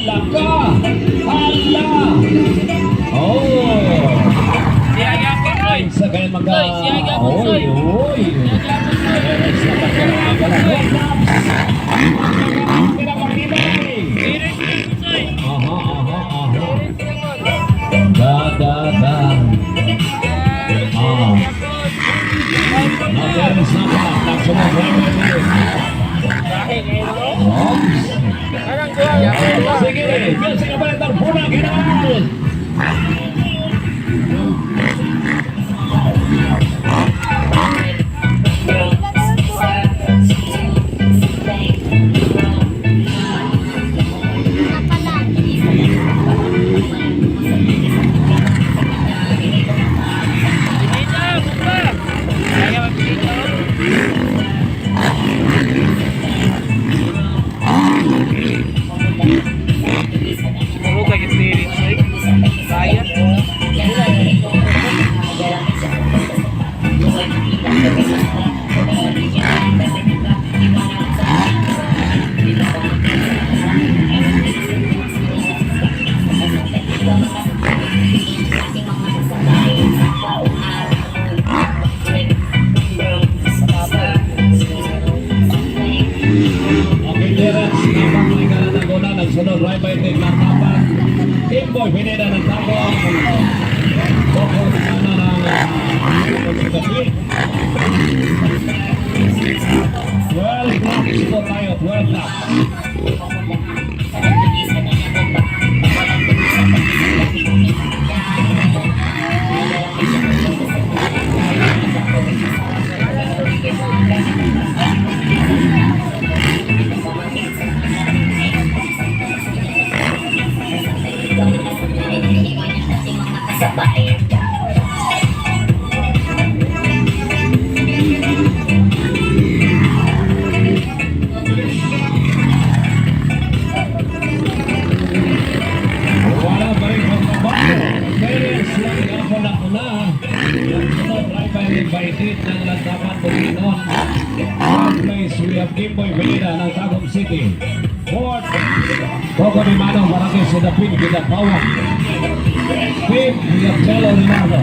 Hala ka! Hala! Oh! Sa kaya mga... Oy, oy! Nateres na pa. Nagsunod driver dito. Sige, biasa ka ba ito? Puna, kinakal! Sunod right by the Laban. Team Boy pineda ng tapo ang boko na ng 12 laps po tayo, 12 laps. Invited ng Landaman Bukidnon. Fourth place, we have Game Boy Venida ng Tagum City. Fourth, Coco de Mano, Barangay Sidapin, Gidapawan. Fifth, we have Cello Rinaldo.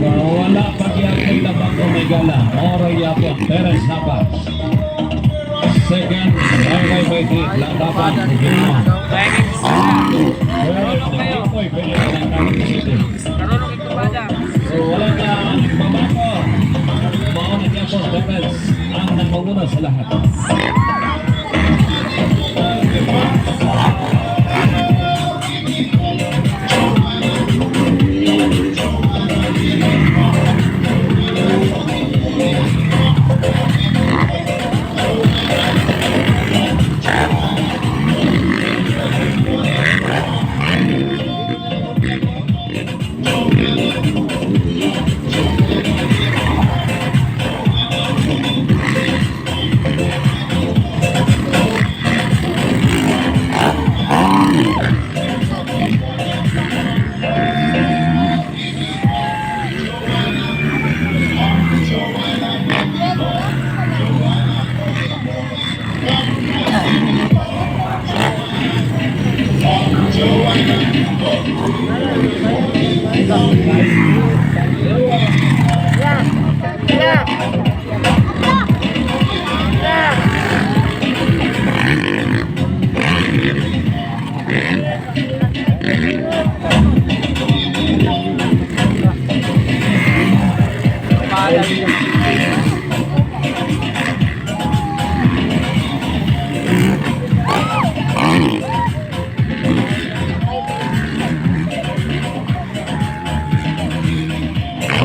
Wala pag-iakay na bago may gala. Oray yapon, Teres Napas. Second, Highway by Trit, Landaban, Ginawa. So wala na babago. Mauna yapon, Teres ang nagmamuna sa lahat.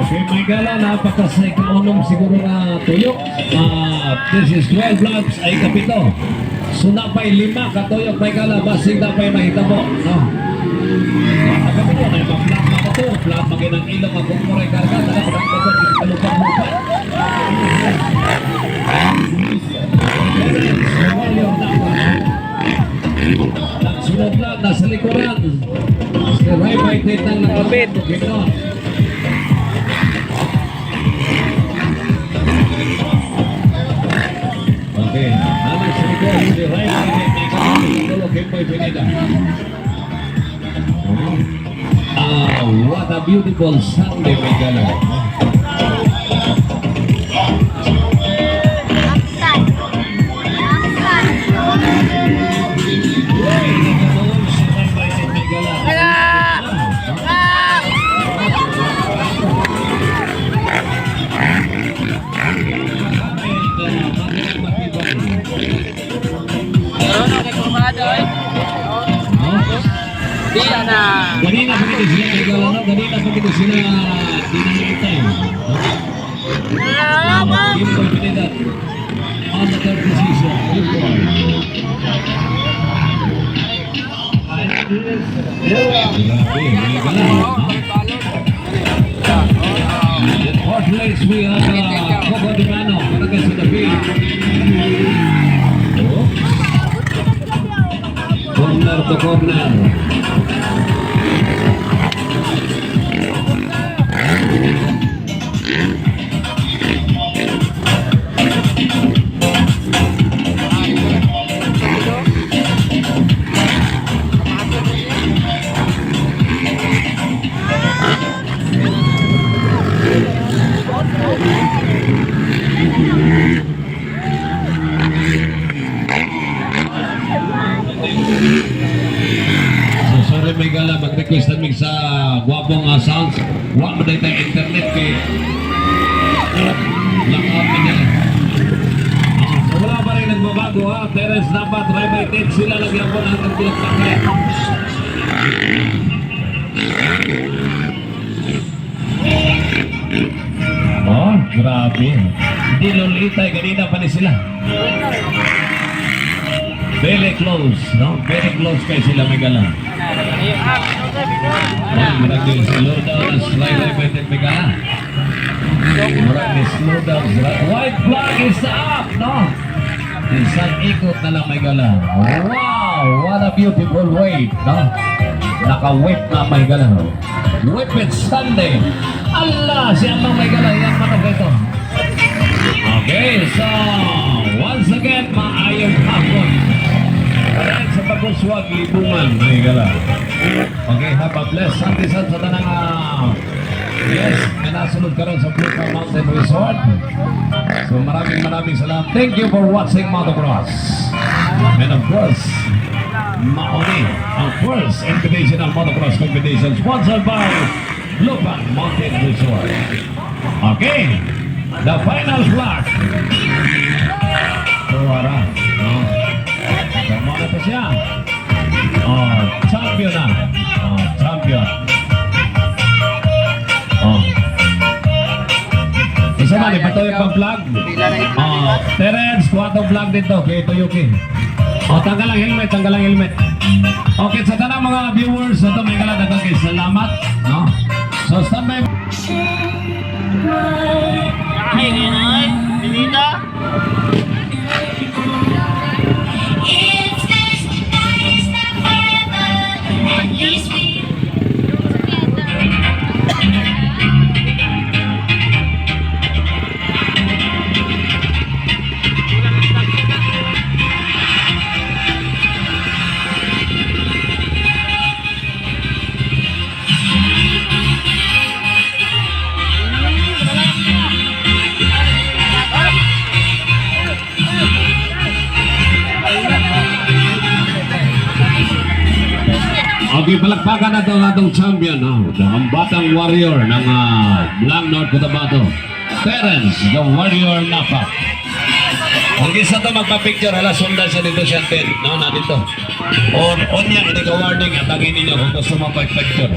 Okay, may gala, napakasay kaunong siguro na tuyok. This is 12 laps ay kapito. So napay 5 katuyok may gala, basig napay mahitabo. No? ng ilong ang kumuray karga. Dalam ang kapag kalupang-lupang. Nagsunod lang, nasa likuran. Si Ray Baitit ng nakapit. Ginoon. Okay, anak sa likod. Si Ray Baitit ng nakapit. Tulo Kimboy Pineda. What a beautiful Sunday, my gala. Ganina pa kita sila naglalaro, ganina pa kita sila dinamita yun. Kimboy Pineda on the third position. Grabe, may gala. In fourth place we have Coco Di Mano, Barangay Sudapil. Corner to corner. May gala mag-request namin sa guwapong sounds. Huwag mo dahil tayo internet kay lockout na nila. So wala pa rin nagbabago ha. Terence dapat, Ray Baitit, sila lagyan po ng tagbilog sakit. Oh, grabe. Hindi lulitay, ganina pa ni sila. Very close, no? Very close kay sila may gala. Murag din slow down as Ray Baitit may gala. Murag din slow down. White flag is up, no? Isang ikot na lang may gala. Wow! What a beautiful wave, no? Naka-whip na may gala. Whip it Sunday. Allah! Siya ang may gala. Yan manok ito. Okay, so once again, maayong hapon. Kaya sa pagkuswag, libungan, may gala. Okay, have a blessed Sunday sa tanang yes, may nasunod ka rin sa Blue Car Mountain Resort. So maraming salamat. Thank you for watching Motocross. And of course, mauni ang first invitation ng Motocross competition sponsored by Blue Car Mountain Resort. Okay, the final flag. Suara, no? Tama na pa siya. Oh, champion na. Oh, champion. Oh. Isa man, ipatuloy pang flag. Oh, Terence, kuha itong flag dito. Okay, ito Yuki. Oh, tanggal ang helmet, tanggal ang helmet. Okay, sa tanang mga viewers, ito may kalada. Okay, salamat. No? So, stand by. Ay, ngayon, Benita. Okay, palakpakan na itong atong champion, ang batang warrior ng Blang North Cotabato, Terence, the warrior Napa. Ang isa to magpa-picture, hala sundan sa dito siya, no, na dito. On niya, hindi ka warning, at ang ninyo kung gusto mo pa-picture.